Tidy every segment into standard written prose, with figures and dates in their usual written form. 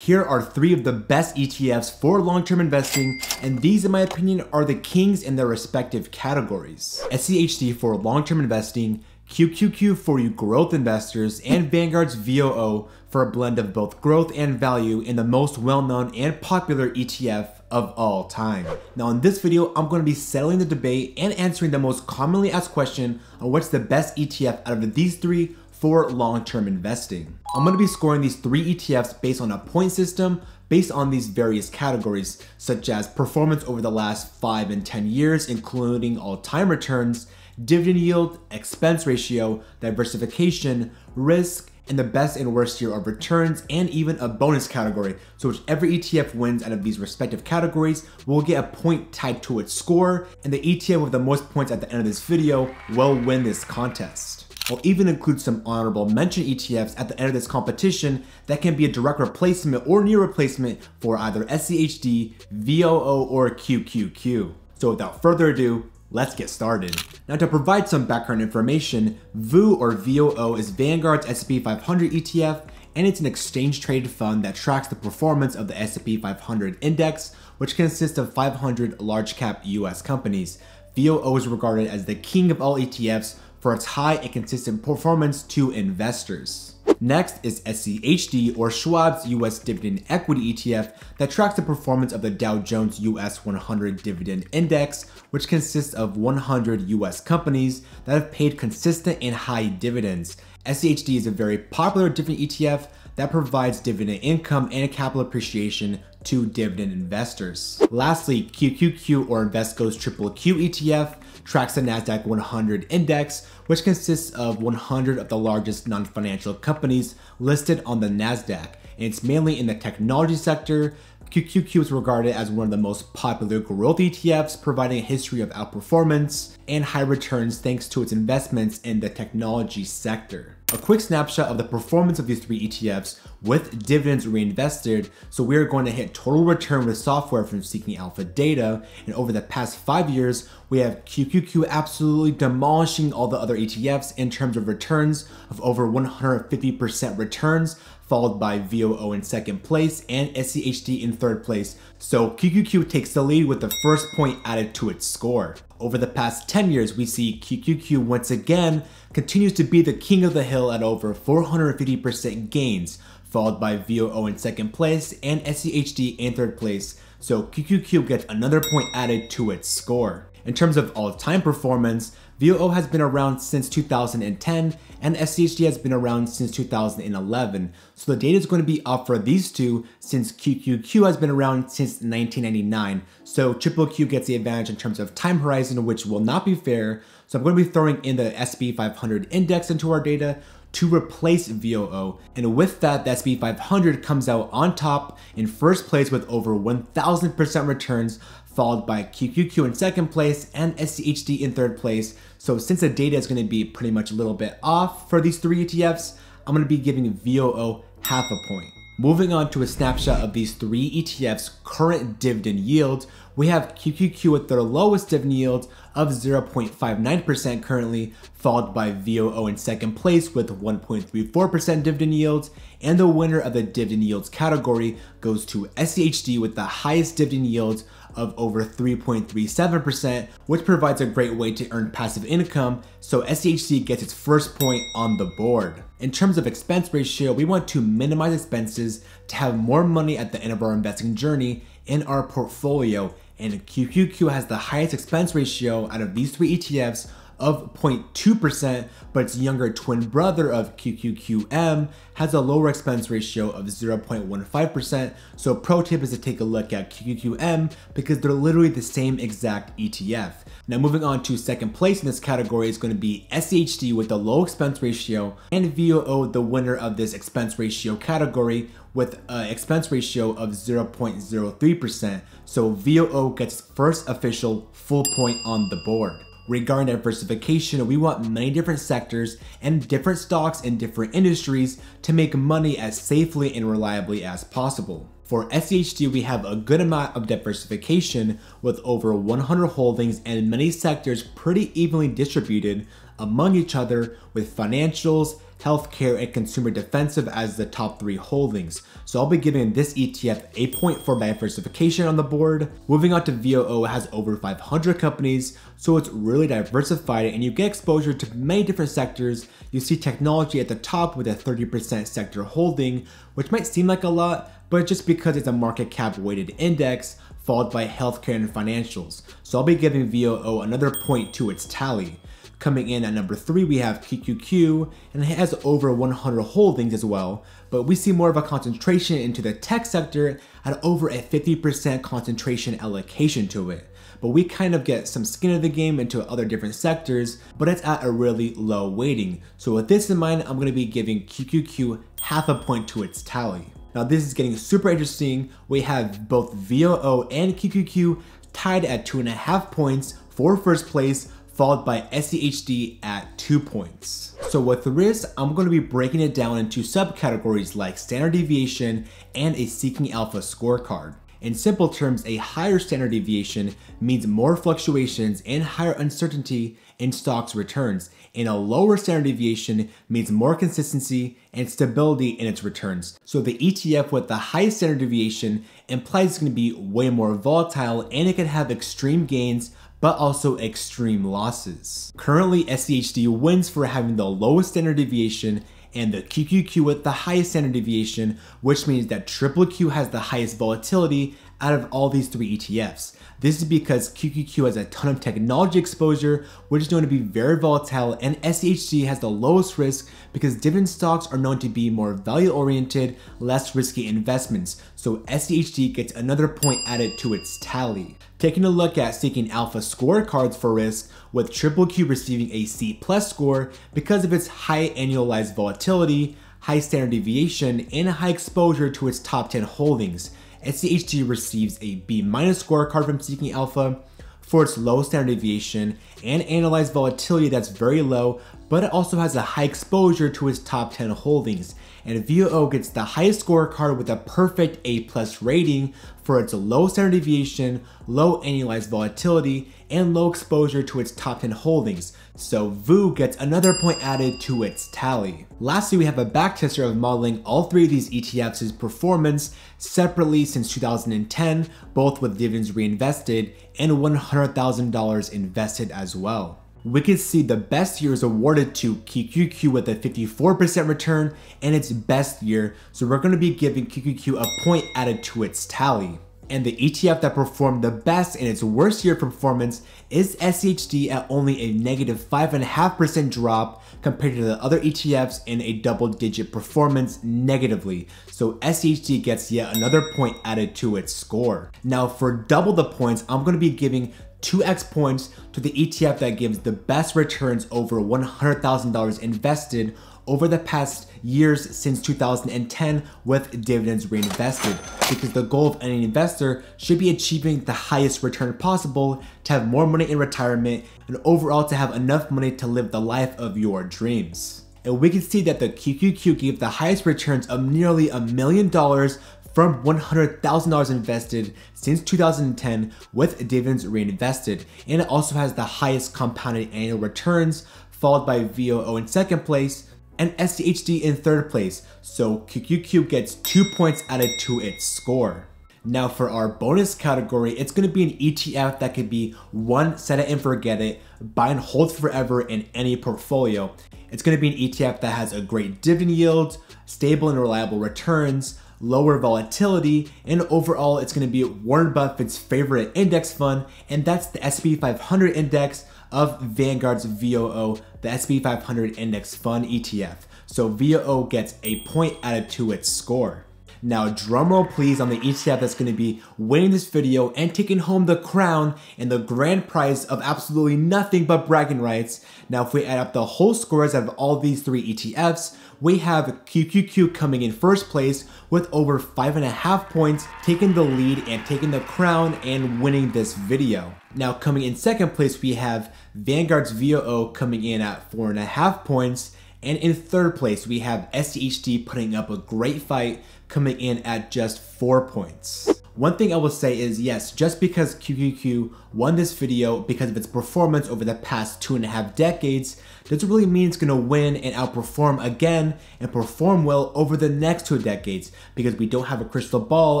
Here are 3 of the best ETFs for long-term investing, and these in my opinion are the kings in their respective categories. SCHD for long-term investing, QQQ for you growth investors, and Vanguard's VOO for a blend of both growth and value in the most well-known and popular ETF of all time. Now in this video, I'm going to be settling the debate and answering the most commonly asked question on what's the best ETF out of these 3 for long-term investing. I'm going to be scoring these 3 ETFs based on a point system based on these various categories, such as performance over the last 5 and 10 years, including all-time returns, dividend yield, expense ratio, diversification, risk, and the best and worst year of returns, and even a bonus category. So whichever ETF wins out of these respective categories will get a point tied to its score, and the ETF with the most points at the end of this video will win this contest. I'll even include some honorable mention ETFs at the end of this competition that can be a direct replacement or near replacement for either SCHD, VOO, or QQQ. So without further ado, let's get started. Now to provide some background information, VOO or VOO is Vanguard's S&P 500 ETF, and it's an exchange traded fund that tracks the performance of the S&P 500 index, which consists of 500 large cap US companies. VOO is regarded as the king of all ETFs for its high and consistent performance to investors. Next is SCHD or Schwab's US Dividend Equity ETF that tracks the performance of the Dow Jones US 100 Dividend Index, which consists of 100 US companies that have paid consistent and high dividends. SCHD is a very popular dividend ETF that provides dividend income and capital appreciation to dividend investors. Lastly, QQQ or Invesco's QQQ ETF tracks the NASDAQ 100 index, which consists of 100 of the largest non-financial companies listed on the NASDAQ, and it's mainly in the technology sector. QQQ is regarded as one of the most popular growth ETFs, providing a history of outperformance and high returns thanks to its investments in the technology sector. A quick snapshot of the performance of these 3 ETFs with dividends reinvested. So we are going to hit total return with software from Seeking Alpha data, and over the past 5 years, we have QQQ absolutely demolishing all the other ETFs in terms of returns of over 150% returns, followed by VOO in second place and SCHD in third place. So QQQ takes the lead with the first point added to its score. Over the past 10 years, we see QQQ once again continues to be the king of the hill at over 450% gains, followed by VOO in second place and SCHD in third place. So QQQ gets another point added to its score. In terms of all-time performance, VOO has been around since 2010 and SCHD has been around since 2011. So the data is going to be up for these two since QQQ has been around since 1999. So QQQ gets the advantage in terms of time horizon, which will not be fair. So I'm going to be throwing in the S&P 500 index into our data to replace VOO. And with that, the S&P 500 comes out on top in first place with over 1000% returns, followed by QQQ in second place and SCHD in third place. So since the data is going to be pretty much a little bit off for these 3 ETFs, I'm going to be giving VOO half a point. Moving on to a snapshot of these 3 ETFs' current dividend yield, we have QQQ with their lowest dividend yield of 0.59% currently, followed by VOO in second place with 1.34% dividend yield, and the winner of the dividend yields category goes to SCHD with the highest dividend yield of over 3.37%, which provides a great way to earn passive income, so SCHD gets its first point on the board. In terms of expense ratio, we want to minimize expenses to have more money at the end of our investing journey in our portfolio, and QQQ has the highest expense ratio out of these 3 ETFs of 0.2%, but its younger twin brother of QQQM has a lower expense ratio of 0.15%. So pro tip is to take a look at QQQM because they're literally the same exact ETF. Now moving on to second place in this category is going to be SCHD with the low expense ratio, and VOO the winner of this expense ratio category with an expense ratio of 0.03%. So VOO gets first official full point on the board. Regarding diversification, we want many different sectors and different stocks in different industries to make money as safely and reliably as possible. For SCHD, we have a good amount of diversification with over 100 holdings and many sectors pretty evenly distributed among each other with financials, healthcare, and consumer defensive as the top 3 holdings. So I'll be giving this ETF a point for diversification on the board. Moving on to VOO, it has over 500 companies, so it's really diversified and you get exposure to many different sectors. You see technology at the top with a 30% sector holding, which might seem like a lot, but just because it's a market cap weighted index, followed by healthcare and financials. So I'll be giving VOO another point to its tally. Coming in at number 3, we have QQQ, and it has over 100 holdings as well, but we see more of a concentration into the tech sector at over a 50% concentration allocation to it. But we kind of get some skin in the game into other different sectors, but it's at a really low weighting. So with this in mind, I'm going to be giving QQQ half a point to its tally. Now this is getting super interesting. We have both VOO and QQQ tied at 2.5 points for first place, followed by SCHD at 2 points. So with this, I'm going to be breaking it down into subcategories like standard deviation and a seeking alpha scorecard. In simple terms, a higher standard deviation means more fluctuations and higher uncertainty in stocks' returns, and a lower standard deviation means more consistency and stability in its returns. So the ETF with the highest standard deviation implies it's going to be way more volatile and it can have extreme gains but also extreme losses. Currently, SCHD wins for having the lowest standard deviation and the QQQ with the highest standard deviation, which means that QQQ has the highest volatility out of all these 3 ETFs. This is because QQQ has a ton of technology exposure, which is known to be very volatile, and SCHD has the lowest risk because dividend stocks are known to be more value-oriented, less risky investments. So SCHD gets another point added to its tally. Taking a look at seeking alpha scorecards for risk, with QQQ receiving a C+ score because of its high annualized volatility, high standard deviation, and high exposure to its top 10 holdings. SCHD receives a B- scorecard from Seeking Alpha for its low standard deviation and analyzed volatility that's very low, but it also has a high exposure to its top 10 holdings. And VOO gets the highest scorecard with a perfect A+ rating for its low standard deviation, low annualized volatility, and low exposure to its top 10 holdings. So VOO gets another point added to its tally. Lastly, we have a backtester of modeling all 3 of these ETFs' performance separately since 2010, both with dividends reinvested and $100,000 invested as well. We can see the best year is awarded to QQQ with a 54% return and its best year, so we're going to be giving QQQ a point added to its tally. And the ETF that performed the best in its worst year performance is SCHD at only a negative 5.5% drop compared to the other ETFs in a double-digit performance negatively. So SCHD gets yet another point added to its score. Now for double the points, I'm going to be giving 2x points to the ETF that gives the best returns over $100,000 invested over the past years since 2010 with dividends reinvested, because the goal of any investor should be achieving the highest return possible to have more money in retirement and overall to have enough money to live the life of your dreams. And we can see that the QQQ gave the highest returns of nearly $1 million from $100,000 invested since 2010 with dividends reinvested, and it also has the highest compounded annual returns, followed by VOO in second place and SCHD in third place, so QQQ gets 2 points added to its score. Now for our bonus category, it's going to be an ETF that could be one, set it and forget it, buy and hold forever in any portfolio. It's going to be an ETF that has a great dividend yield, stable and reliable returns, lower volatility, and overall it's going to be Warren Buffett's favorite index fund, and that's the S&P 500 index of Vanguard's VOO, the S&P 500 index fund ETF. So VOO gets a point added to its score. Now drumroll please on the ETF that's going to be winning this video and taking home the crown and the grand prize of absolutely nothing but bragging rights. Now if we add up the whole scores of all these 3 ETFs, we have QQQ coming in first place with over 5.5 points, taking the lead and taking the crown and winning this video. Now coming in second place, we have Vanguard's VOO coming in at 4.5 points. And in third place, we have SCHD putting up a great fight, coming in at just 4 points. One thing I will say is yes, just because QQQ won this video because of its performance over the past 2.5 decades, doesn't really mean it's gonna win and outperform again and perform well over the next 2 decades, because we don't have a crystal ball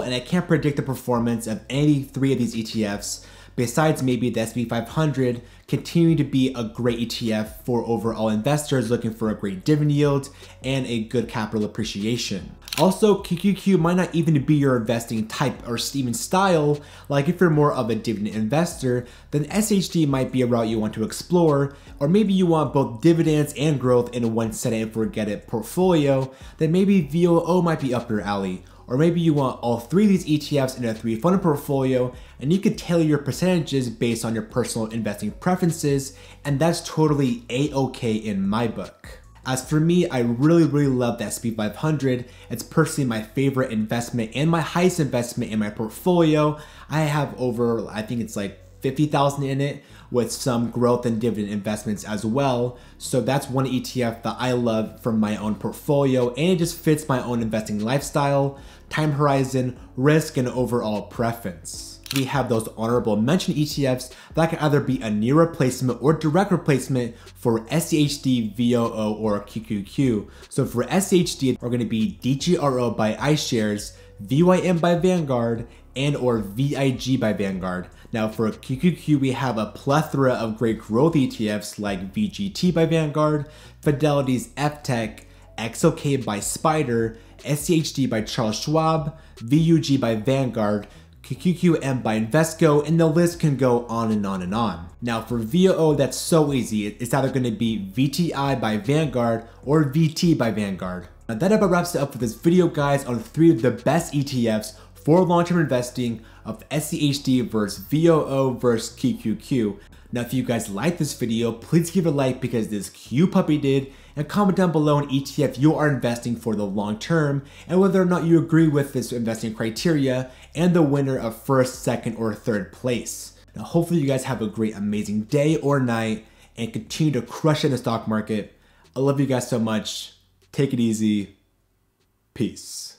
and I can't predict the performance of any 3 of these ETFs, besides maybe the S&P 500 continuing to be a great ETF for overall investors looking for a great dividend yield and a good capital appreciation. Also, QQQ might not even be your investing type or even style. Like if you're more of a dividend investor, then SCHD might be a route you want to explore, or maybe you want both dividends and growth in one set and forget it portfolio, then maybe VOO might be up your alley. Or maybe you want all 3 of these ETFs in a 3-funded portfolio, and you could tailor your percentages based on your personal investing preferences, and that's totally a-okay in my book. As for me, I really love the S&P 500. It's personally my favorite investment and my highest investment in my portfolio. I have over, I think it's like 50,000 in it, with some growth and dividend investments as well. So that's one ETF that I love from my own portfolio, and it just fits my own investing lifestyle, time horizon, risk, and overall preference. We have those honorable mention ETFs that can either be a near replacement or direct replacement for SCHD, VOO, or QQQ. So for SCHD, we're going to be DGRO by iShares, VYM by Vanguard, and or VIG by Vanguard. Now for QQQ, we have a plethora of great growth ETFs like VGT by Vanguard, Fidelity's FTech, XOK by Spider, SCHD by Charles Schwab, VUG by Vanguard, QQQM by Invesco, and the list can go on and on and on. Now for VOO, that's so easy. It's either going to be VTI by Vanguard or VT by Vanguard. Now that about wraps it up for this video, guys, on 3 of the best ETFs for long-term investing of SCHD versus VOO versus QQQ. Now if you guys like this video, please give it a like because this Q puppy did, and comment down below an ETF you are investing for the long term and whether or not you agree with this investing criteria and the winner of first, second, or third place. Now hopefully you guys have a great, amazing day or night and continue to crush it in the stock market. I love you guys so much. Take it easy. Peace.